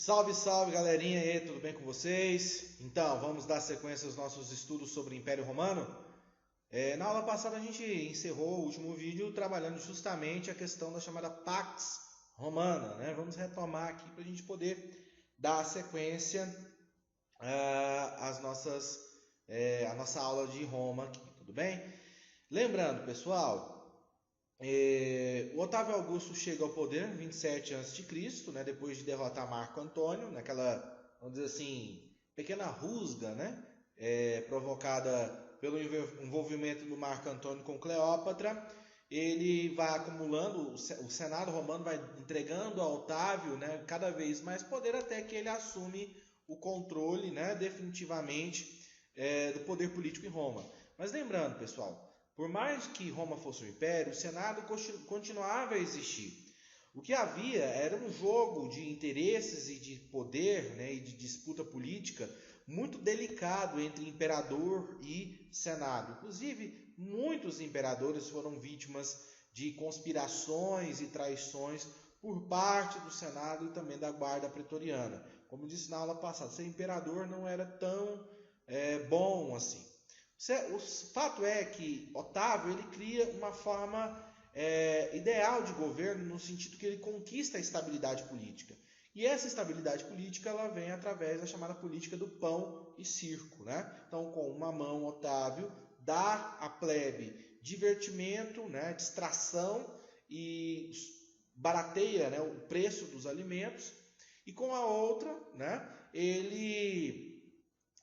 Salve, salve galerinha aí, tudo bem com vocês? Então, vamos dar sequência aos nossos estudos sobre o Império Romano? Na aula passada a gente encerrou o último vídeo trabalhando justamente a questão da chamada Pax Romana, né? Vamos retomar aqui para a gente poder dar sequência a nossa aula de Roma aqui, tudo bem? Lembrando, pessoal, o Otávio Augusto chega ao poder em 27 a.C., né, depois de derrotar Marco Antônio, naquela, vamos dizer assim, pequena rusga, né, provocada pelo envolvimento do Marco Antônio com Cleópatra. Ele vai acumulando, o Senado romano vai entregando a Otávio, né, cada vez mais poder, até que ele assume o controle, né, definitivamente do poder político em Roma. Mas lembrando, pessoal, por mais que Roma fosse um império, o Senado continuava a existir. O que havia era um jogo de interesses e de poder, né, e de disputa política muito delicado entre imperador e Senado. Inclusive, muitos imperadores foram vítimas de conspirações e traições por parte do Senado e também da guarda pretoriana. Como disse na aula passada, ser imperador não era tão bom assim. O fato é que Otávio ele cria uma forma ideal de governo, no sentido que ele conquista a estabilidade política. E essa estabilidade política ela vem através da chamada política do pão e circo, né? Então, com uma mão, Otávio dá à plebe divertimento, né, distração e barateia, né, o preço dos alimentos, e com a outra, né, ele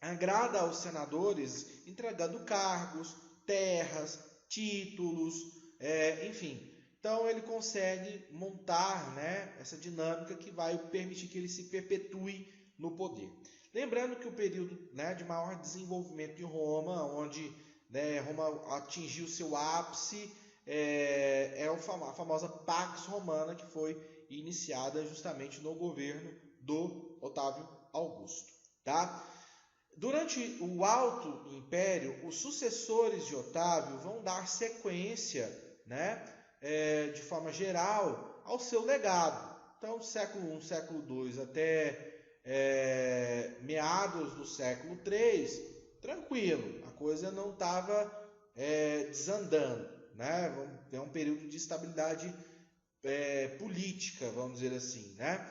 agrada aos senadores entregando cargos, terras, títulos, enfim. Então ele consegue montar, né, essa dinâmica que vai permitir que ele se perpetue no poder. Lembrando que o período, né, de maior desenvolvimento de Roma, onde, né, Roma atingiu seu ápice, a famosa Pax Romana, que foi iniciada justamente no governo do Otávio Augusto. Tá? Durante o Alto Império, os sucessores de Otávio vão dar sequência, né, de forma geral, ao seu legado. Então, século I, século II até meados do século III, tranquilo, a coisa não estava desandando, né? É um período de estabilidade política, vamos dizer assim, né?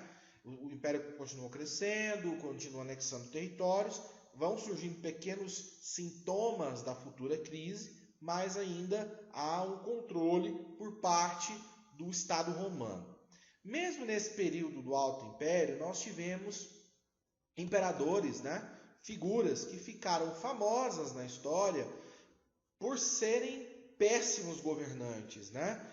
O Império continuou crescendo, continuou anexando territórios, vão surgindo pequenos sintomas da futura crise, mas ainda há um controle por parte do Estado romano. Mesmo nesse período do Alto Império, nós tivemos imperadores, né, figuras que ficaram famosas na história por serem péssimos governantes, né,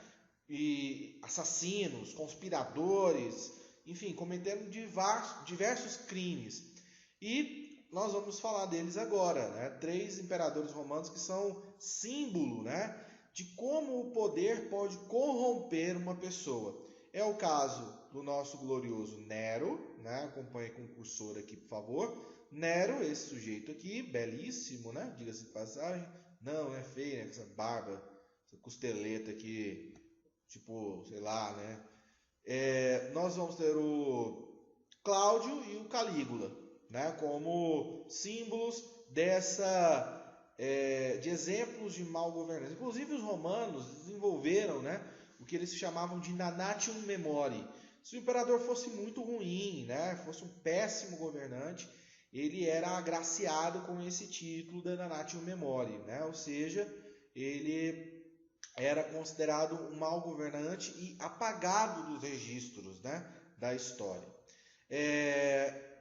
e assassinos, conspiradores, enfim, cometendo diversos crimes. E nós vamos falar deles agora, né? 3 imperadores romanos que são símbolo, né, de como o poder pode corromper uma pessoa. É o caso do nosso glorioso Nero, né? Acompanhe com o cursor aqui, por favor. Nero, esse sujeito aqui, belíssimo, né? Diga-se de passagem. Não é feio, né? Com essa barba, essa costeleta aqui, tipo, sei lá, né? Nós vamos ter o Cláudio e o Calígula, né, como símbolos de exemplos de mal governança. Inclusive os romanos desenvolveram, né, o que eles chamavam de Nanatium Memori. Se o imperador fosse muito ruim, né, fosse um péssimo governante, ele era agraciado com esse título da Nanatium Memori, né, ou seja, ele era considerado um mau governante e apagado dos registros, né, da história.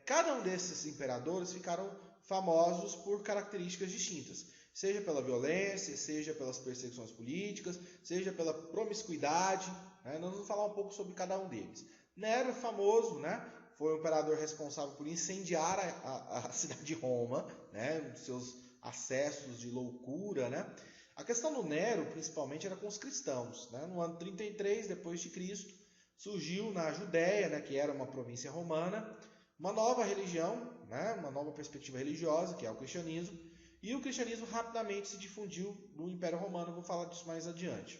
Cada um desses imperadores ficaram famosos por características distintas, seja pela violência, seja pelas perseguições políticas, seja pela promiscuidade, né? Nós vamos falar um pouco sobre cada um deles. Nero é famoso, né? Foi o imperador responsável por incendiar a cidade de Roma, né? Seus acessos de loucura, né? A questão do Nero, principalmente, era com os cristãos, né? No ano 33 depois de Cristo, surgiu na Judéia, né, que era uma província romana, uma nova religião, né, uma nova perspectiva religiosa, que é o cristianismo, e o cristianismo rapidamente se difundiu no Império Romano. Eu vou falar disso mais adiante.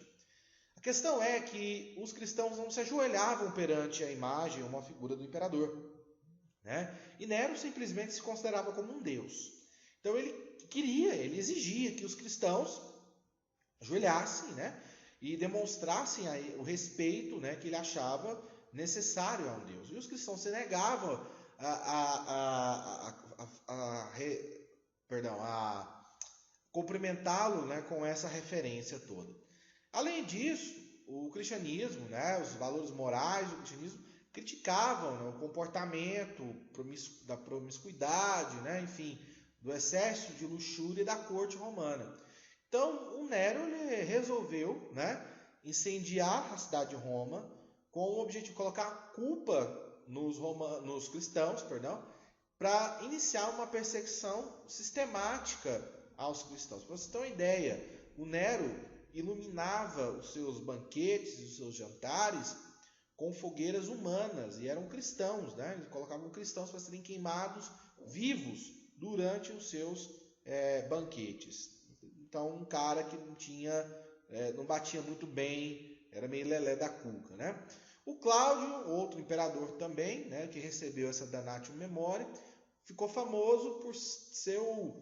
A questão é que os cristãos não se ajoelhavam perante a imagem ou uma figura do imperador. né? E Nero simplesmente se considerava como um deus. Então ele exigia que os cristãos ajoelhassem, né? E demonstrassem o respeito, né, que ele achava necessário a um deus. E os cristãos se negavam a cumprimentá-lo, né, com essa referência toda. Além disso, o cristianismo, né, os valores morais do cristianismo criticavam, né, o comportamento da promiscuidade, né, enfim, do excesso de luxúria da corte romana. Então, o Nero ele resolveu, né, incendiar a cidade de Roma com o objetivo de colocar a culpa nos cristãos, para iniciar uma perseguição sistemática aos cristãos. Para você ter uma ideia, o Nero iluminava os seus banquetes, os seus jantares com fogueiras humanas, e eram cristãos, né? Eles colocavam cristãos para serem queimados vivos durante os seus banquetes. Então, um cara que não batia muito bem, era meio lelé da cuca, né? O Cláudio, outro imperador também, né, que recebeu essa Damnatio Memoriae, ficou famoso por seu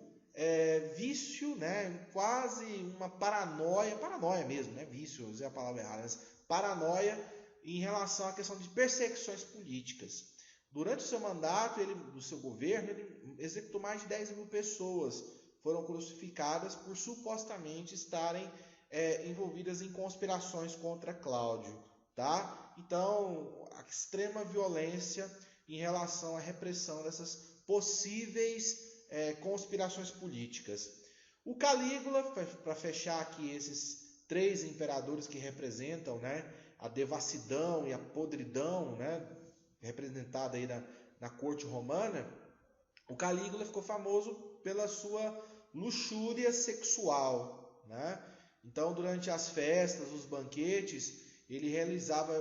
vício, né, quase uma paranoia mesmo, né, vício, usei a palavra errada, mas paranoia em relação à questão de perseguições políticas. Durante o seu mandato, do seu governo, ele executou mais de 10 mil pessoas, foram crucificadas por supostamente estarem envolvidas em conspirações contra Cláudio, tá? Então, a extrema violência em relação à repressão dessas possíveis conspirações políticas. O Calígula, para fechar aqui esses 3 imperadores que representam, né, a devassidão e a podridão, né, representada aí na corte romana, o Calígula ficou famoso pela sua luxúria sexual, né? Então, durante as festas, os banquetes, ele realizava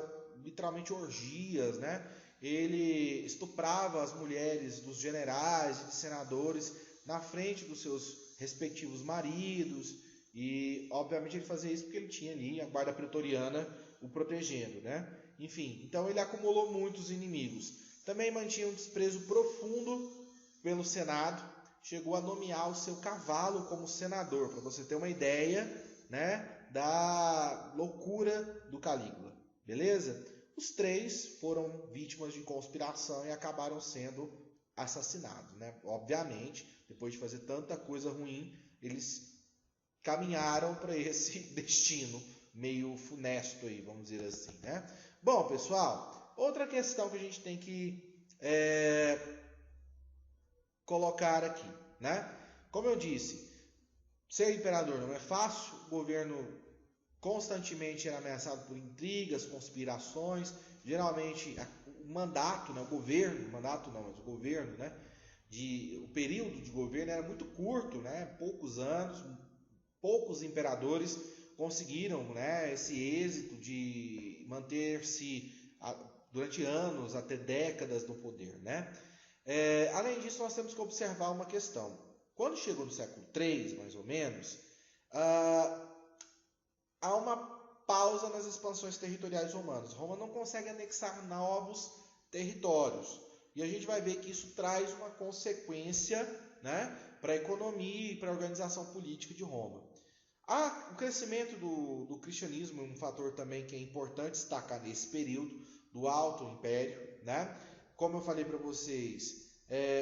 literalmente orgias, né? Ele estuprava as mulheres dos generais e de senadores na frente dos seus respectivos maridos, e obviamente ele fazia isso porque ele tinha ali a guarda pretoriana o protegendo, né? Enfim, então ele acumulou muitos inimigos. Também mantinha um desprezo profundo pelo Senado, chegou a nomear o seu cavalo como senador, para você ter uma ideia, né, da loucura do Calígula, beleza? Os 3 foram vítimas de conspiração e acabaram sendo assassinados, né? Obviamente, depois de fazer tanta coisa ruim, eles caminharam para esse destino meio funesto aí, vamos dizer assim, né? Bom, pessoal, outra questão que a gente tem que colocar aqui, né? Como eu disse, ser imperador não é fácil, o governo constantemente era ameaçado por intrigas, conspirações, geralmente o mandato, né, o governo, né, o período de governo era muito curto, né, poucos anos, poucos imperadores conseguiram, né, esse êxito de manter-se durante anos, até décadas no poder, né? Além disso, nós temos que observar uma questão. Quando chegou no século III, mais ou menos, há uma pausa nas expansões territoriais romanas. Roma não consegue anexar novos territórios. E a gente vai ver que isso traz uma consequência, né, para a economia e para a organização política de Roma. O crescimento do cristianismo é um fator também que é importante destacar nesse período do Alto Império, né? Como eu falei para vocês,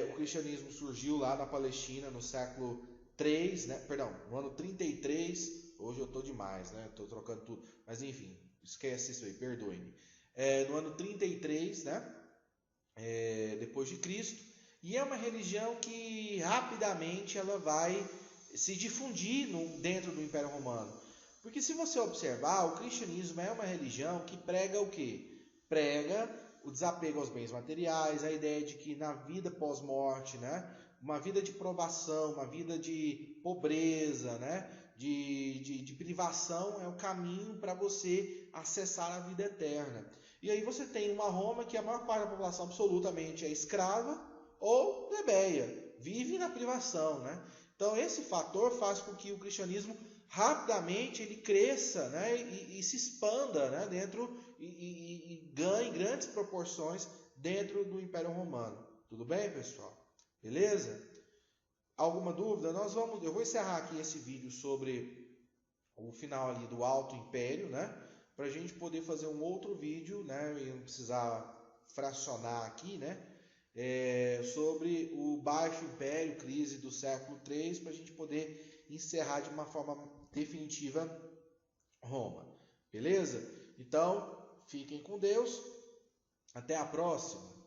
o cristianismo surgiu lá na Palestina no século 3, né? Perdão, no ano 33. Hoje eu estou demais, né? Estou trocando tudo. Mas enfim, esquece isso aí, perdoe-me. No ano 33, né? Depois de Cristo. E é uma religião que rapidamente ela vai se difundir dentro do Império Romano. Porque se você observar, o cristianismo é uma religião que prega o quê? Prega o desapego aos bens materiais, a ideia de que na vida pós-morte, né, uma vida de provação, uma vida de pobreza, né, de privação é o caminho para você acessar a vida eterna. E aí você tem uma Roma que a maior parte da população absolutamente é escrava ou plebeia, vive na privação, né? Então esse fator faz com que o cristianismo rapidamente ele cresça, né, e se expanda, né, e ganhe grandes proporções dentro do Império Romano. Tudo bem, pessoal? Beleza? Alguma dúvida? Eu vou encerrar aqui esse vídeo sobre o final ali do Alto Império, né? Para a gente poder fazer um outro vídeo, né? E não precisar fracionar aqui, né? Sobre o Baixo Império, crise do século III, para a gente poder encerrar de uma forma definitiva Roma. Beleza? Então, fiquem com Deus. Até a próxima.